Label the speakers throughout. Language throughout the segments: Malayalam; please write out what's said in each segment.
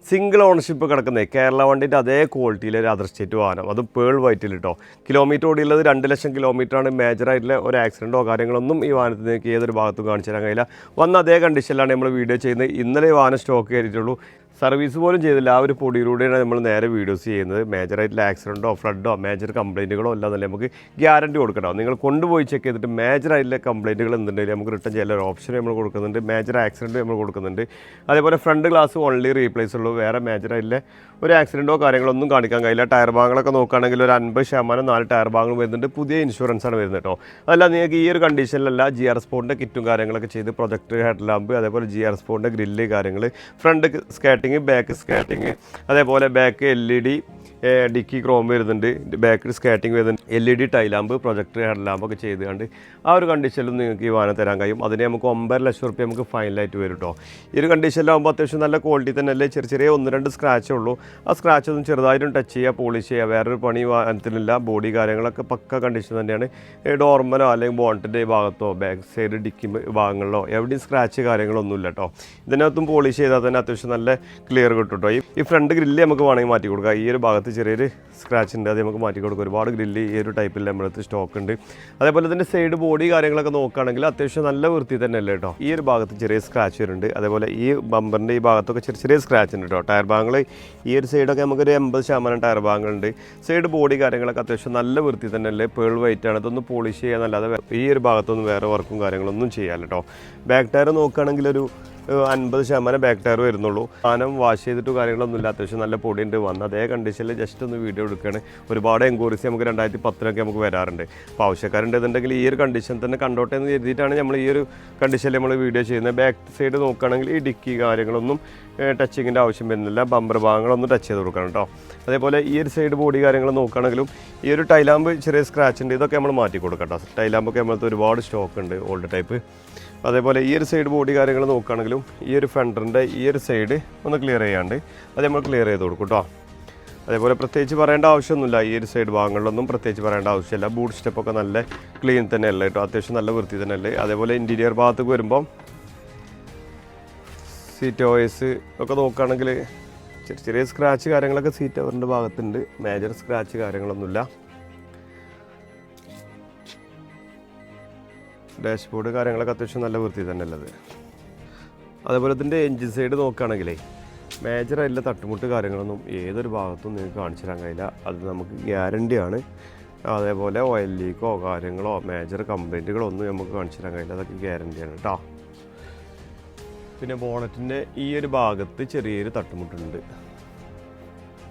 Speaker 1: സിംഗിൾ ഓണർഷിപ്പ് കിടക്കുന്നത് കേരള വണ്ടിൻ്റെ അതേ ക്വാളിറ്റിയിലെ ഒരു അതർ സ്റ്റേറ്റ് വാഹനം, അത് പേൾ വൈറ്റിൽ കേട്ടോ. കിലോമീറ്റർ ഓടിയുള്ളത് 2 ലക്ഷം കിലോമീറ്ററാണ്. മേജറായിട്ടുള്ള ഒരു ആക്സിഡൻറ്റോ കാര്യങ്ങളൊന്നും ഈ വാഹനത്തിലേക്ക് ഏതൊരു ഭാഗത്തും കാണിച്ചു തരാൻ കഴിയില്ല. വന്ന അതേ കണ്ടീഷനിലാണ് നമ്മൾ വീഡിയോ ചെയ്യുന്നത്. ഇന്നലെ ഈ വാഹനം സ്റ്റോക്ക് കയറിയിട്ടുള്ളൂ, സർവീസ് പോലും ചെയ്തില്ല. ആ ഒരു പൊടിയിലൂടെയാണ് നമ്മൾ നേരെ വീഡിയോസ് ചെയ്യുന്നത്. മേജറായിട്ടുള്ള ആക്സിഡൻറ്റോ ഫ്ലഡോ മേജർ കംപ്ലയിൻറ്റുകളോ അല്ലാന്നല്ലേ നമുക്ക് ഗ്യാരണ്ടി കൊടുക്കണം. നിങ്ങൾ കൊണ്ടുപോയി ചെക്ക് ചെയ്തിട്ട് മേജറായിട്ടുള്ള കംപ്ലയിൻറ്റുകൾ എന്തുണ്ടെങ്കിലും നമുക്ക് റിട്ടേൺ ചെയ്യാൻ ഒരു ഓപ്ഷൻ നമ്മൾ കൊടുക്കുന്നുണ്ട്. മേജർ ആക്സിഡൻറ്റ് നമ്മൾ കൊടുക്കുന്നുണ്ട്. അതേപോലെ ഫ്രണ്ട് ഗ്ലാസ് ഓൺലി റീപ്ലേസ് ഉള്ളൂ. വേറെ മേജറായിട്ടുള്ള ഒരു ആക്സിഡൻറ്റോ കാര്യങ്ങളൊന്നും കാണിക്കാൻ കഴിയില്ല. ടയർ ഭാഗങ്ങളൊക്കെ നോക്കുകയാണെങ്കിൽ ഒരു 50% 4 ടയർ ഭാഗങ്ങൾ വരുന്നുണ്ട്. പുതിയ ഇൻഷുറൻസാണ് വരുന്നത് കേട്ടോ. അതല്ല നിങ്ങൾക്ക് ഈ ഒരു കണ്ടീഷനിലല്ല GR സ്പോർട്ടിൻ്റെ കിറ്റും കാര്യങ്ങളൊക്കെ ചെയ്ത് പ്രൊജക്ടർ ഹെഡ് ലാമ്പ്, അതേപോലെ GR സ്പോർട്ടിൻ്റെ ഗ്രില്ല് കാര്യങ്ങൾ, ഫ്രണ്ട് സ്കാറ്റിങ്, ബാക്ക് സ്കാറ്റിങ്, അതേപോലെ ബാക്ക് LED ഡിക്കി ക്രോം വരുന്നുണ്ട്, ബാക്കിൽ സ്കാറ്റിംഗ് വരുന്നുണ്ട്, LED ടൈലാമ്പ്, പ്രൊജക്ടർ ഹെഡ് ലാമ്പൊക്കെ ചെയ്തുകൊണ്ട് ആ ഒരു കണ്ടീഷനിലും നിങ്ങൾക്ക് ഈ വാഹനം തരാൻ കഴിയും. അതിന് നമുക്ക് 9.5 ലക്ഷം റുപ്യ നമുക്ക് ഫൈനലായിട്ട് വരും കേട്ടോ. ഈ ഒരു കണ്ടീഷനിലാകുമ്പോൾ അത്യാവശ്യം നല്ല ക്വാളിറ്റി തന്നെ അല്ലേ. ചെറിയ 1-2 സ്ക്രാച്ചേ ഉള്ളൂ. ആ സ്ക്രാച്ച് ഒന്നും ചെറുതായിട്ടും ടച്ച് ചെയ്യുക, പോളിഷ് ചെയ്യുക, വേറൊരു പണി വാഹനത്തിനില്ല. ബോഡി കാര്യങ്ങളൊക്കെ പക്ക കണ്ടീഷൻ തന്നെയാണ്. ഡോർമലോ അല്ലെങ്കിൽ ബോണ്ടിൻ്റെ ഭാഗത്തോ ബാക്ക് സൈഡ് ഡിക്കി ഭാഗങ്ങളിലോ എവിടെയും സ്ക്രാച്ച് കാര്യങ്ങളൊന്നുമില്ല കേട്ടോ. ഇതിനകത്തും പോളിഷ് ചെയ്താൽ തന്നെ അത്യാവശ്യം നല്ല ക്ലിയർ കിട്ടും കേട്ടോ. ഈ ഫ്രണ്ട് ഗ്രില്ല് നമുക്ക് വേണമെങ്കിൽ മാറ്റി കൊടുക്കാം. ഈ ഒരു ഭാഗത്ത് ചെറിയൊരു സ്ക്രാച്ച് ഉണ്ട്, അത് നമുക്ക് മാറ്റി കൊടുക്കും. ഒരുപാട് ഗ്രില്ല് ഈ ഒരു ടൈപ്പിൽ നമ്മളടുത്ത് സ്റ്റോക്ക് ഉണ്ട്. അതേപോലെ ഇതിൻ്റെ സൈഡ് ബോഡി കാര്യങ്ങളൊക്കെ നോക്കുകയാണെങ്കിൽ അത്യാവശ്യം നല്ല വൃത്തി തന്നെ അല്ലേ കേട്ടോ. ഈ ഒരു ഭാഗത്ത് ചെറിയ സ്ക്രാച്ച് വരുന്നുണ്ട്. അതേപോലെ ഈ ബമ്പറിൻ്റെ ഈ ഭാഗത്തൊക്കെ ചെറിയ സ്ക്രാച്ച് ഉണ്ട് കേട്ടോ. ടയർ ഭാഗങ്ങൾ ഈ ഒരു സൈഡൊക്കെ നമുക്കൊരു 80% ടയർ ഭാഗങ്ങളുണ്ട്. സൈഡ് ബോഡി കാര്യങ്ങളൊക്കെ അത്യാവശ്യം നല്ല വൃത്തി തന്നെ അല്ലേ. പേൾ വൈറ്റ് ആണ്. ഇതൊന്ന് പോളിഷ് ചെയ്യാന്നല്ലാതെ ഈ ഒരു ഭാഗത്തൊന്നും വേറെ വർക്കും കാര്യങ്ങളൊന്നും ചെയ്യാമല്ലോ കേട്ടോ. ബാക്ക് ടയർ നോക്കുകയാണെങ്കിൽ ഒരു 50% ബാക്ക് ടയർ വരുന്നുള്ളൂ. സാധനം വാഷ് ചെയ്തിട്ട് കാര്യങ്ങളൊന്നുമില്ല. അത്യാവശ്യം നല്ല പൊടിയുണ്ട്. വന്ന് അതേ കണ്ടീഷനിൽ ജസ്റ്റ് ഒന്ന് വീഡിയോ എടുക്കുകയാണ്. ഒരുപാട് എൻക്വയറീസ് നമുക്ക് 2010 നമുക്ക് വരാറുണ്ട്. അപ്പോൾ ആവശ്യക്കാരുണ്ടെന്നുണ്ടെങ്കിൽ ഈ ഒരു കണ്ടീഷൻ തന്നെ കണ്ടോട്ടെ എന്ന് കരുതിയിട്ടാണ് നമ്മൾ ഈ ഒരു കണ്ടീഷനിൽ നമ്മൾ വീഡിയോ ചെയ്യുന്നത്. ബാക്ക് സൈഡ് നോക്കുകയാണെങ്കിൽ ഈ ഡിക്കി കാര്യങ്ങളൊന്നും ടച്ചിങ്ങിൻ്റെ ആവശ്യം വരുന്നില്ല. ബമ്പർ ഭാഗങ്ങളൊന്നും ടച്ച് ചെയ്ത് കൊടുക്കണം കേട്ടോ. അതേപോലെ ഈ ഒരു സൈഡ് ബോഡി കാര്യങ്ങൾ നോക്കുകയാണെങ്കിലും ഈ ഒരു ടൈലാമ്പ് ചെറിയ സ്ക്രാച്ച് ഉണ്ട്. ഇതൊക്കെ നമ്മൾ മാറ്റി കൊടുക്കാം കേട്ടോ. ടൈലാമ്പൊക്കെ നമ്മളത്തെ ഒരുപാട് സ്റ്റോക്ക് ഉണ്ട്, ഓൾഡ് ടൈപ്പ്. അതേപോലെ ഈ ഒരു സൈഡ് ബോഡി കാര്യങ്ങൾ നോക്കുകയാണെങ്കിലും ഈ ഒരു ഫെൻഡറിൻ്റെ ഈ ഒരു സൈഡ് ഒന്ന് ക്ലിയർ ചെയ്യാണ്ട് അത് നമ്മൾ ക്ലിയർ ചെയ്ത് കൊടുക്കും കേട്ടോ. അതേപോലെ പ്രത്യേകിച്ച് പറയേണ്ട ആവശ്യമൊന്നുമില്ല. ഈ ഒരു സൈഡ് ഭാഗങ്ങളിലൊന്നും പ്രത്യേകിച്ച് പറയേണ്ട ആവശ്യമില്ല. ബൂട്ട് സ്റ്റെപ്പൊക്കെ നല്ല ക്ലീൻ തന്നെയല്ലേ കേട്ടോ. അത്യാവശ്യം നല്ല വൃത്തി തന്നെയല്ലേ. അതേപോലെ ഇൻറ്റീരിയർ ഭാഗത്തേക്ക് വരുമ്പം സീറ്റ് ഓയസ് ഒക്കെ നോക്കുകയാണെങ്കിൽ ചെറിയ സ്ക്രാച്ച് കാര്യങ്ങളൊക്കെ സീറ്റ് അവറിൻ്റെ ഭാഗത്തുണ്ട്. മേജർ സ്ക്രാച്ച് കാര്യങ്ങളൊന്നുമില്ല. ഡാഷ്ബോർഡ് കാര്യങ്ങളൊക്കെ അത്യാവശ്യം നല്ല വൃത്തി തന്നെ ഉള്ളത്. അതേപോലെ ഇതിൻ്റെ എൻജിൻ സൈഡ് നോക്കുകയാണെങ്കിലേ മേജറായിട്ടുള്ള തട്ടുമുട്ട് കാര്യങ്ങളൊന്നും ഏതൊരു ഭാഗത്തും നിങ്ങൾക്ക് കാണിച്ചു തരാൻ കഴിയില്ല. അത് നമുക്ക് ഗ്യാരണ്ടിയാണ്. അതേപോലെ ഓയിൽ ലീക്കോ കാര്യങ്ങളോ മേജർ കംപ്ലയിൻറ്റുകളോ ഒന്നും നമുക്ക് കാണിച്ചു തരാൻ കഴിയില്ല. അതൊക്കെ ഗ്യാരണ്ടിയാണ് കേട്ടോ. പിന്നെ ബോണറ്റിൻ്റെ ഈ ഒരു ഭാഗത്ത് ചെറിയൊരു തട്ടുമുട്ടുണ്ട്.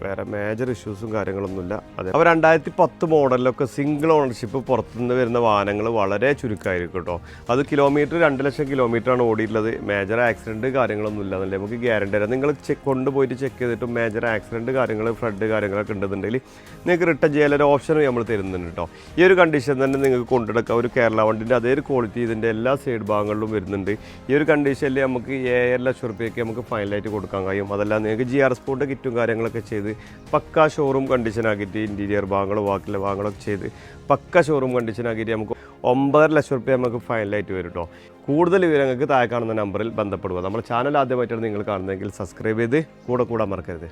Speaker 1: വേറെ മേജർ ഇഷ്യൂസും കാര്യങ്ങളൊന്നുമില്ല. അതെ, അപ്പോൾ 2010 മോഡലിലൊക്കെ സിംഗിൾ ഓണർഷിപ്പ് പുറത്തുനിന്ന് വരുന്ന വാഹനങ്ങൾ വളരെ ചുരുക്കമായിരിക്കും കേട്ടോ. അത് കിലോമീറ്റർ 2 ലക്ഷം കിലോമീറ്ററാണ് ഓടിയിട്ടുള്ളത്. മേജർ ആക്സിഡൻറ്റ് കാര്യങ്ങളൊന്നും ഇല്ല എന്നല്ലേ നമുക്ക് ഗ്യാരണ്ടി തരാം. നിങ്ങൾ കൊണ്ടുപോയിട്ട് ചെക്ക് ചെയ്തിട്ട് മേജർ ആക്സിഡൻറ്റ് കാര്യങ്ങൾ ഫ്ലഡ് കാര്യങ്ങളൊക്കെ ഉണ്ടെന്നുണ്ടെങ്കിൽ നിങ്ങൾക്ക് റിട്ടേൺ ചെയ്യാനൊരു ഓപ്ഷനും നമ്മൾ തരുന്നുണ്ട് കേട്ടോ. ഈ ഒരു കണ്ടീഷൻ തന്നെ നിങ്ങൾക്ക് കൊണ്ടുനടക്കാം. ഒരു കേരള വണ്ടിൻ്റെ അതേ ഒരു ക്വാളിറ്റി ഇതിൻ്റെ എല്ലാ സൈഡ് ഭാഗങ്ങളിലും വരുന്നുണ്ട്. ഈ ഒരു കണ്ടീഷനിൽ നമുക്ക് 7 ലക്ഷം റുപ്യയ്ക്ക് നമുക്ക് ഫൈനലായിട്ട് കൊടുക്കാൻ കഴിയും. അതല്ല നിങ്ങൾക്ക് GR സ്പോർട്ട് കിറ്റും കാര്യങ്ങളൊക്കെ ചെയ്ത് പക്ക ഷോറൂം കണ്ടീഷനാക്കിയിട്ട് ഇൻറ്റീരിയർ ഭാഗങ്ങൾ ബാക്കിയുള്ള ഭാഗങ്ങളൊക്കെ ചെയ്ത് പക്ക ഷോറൂം കണ്ടീഷനാക്കിയിട്ട് നമുക്ക് 9.5 ലക്ഷം റുപ്യ നമുക്ക് ഫൈനലായിട്ട് വരും കേട്ടോ. കൂടുതൽ വിവരങ്ങൾക്ക് താഴെ കാണുന്ന നമ്പറിൽ ബന്ധപ്പെടുക. നമ്മുടെ ചാനൽ ആദ്യമായിട്ടാണ് നിങ്ങൾ കാണുന്നതെങ്കിൽ സബ്സ്ക്രൈബ് ചെയ്ത് കൂടെ മറക്കരുത്.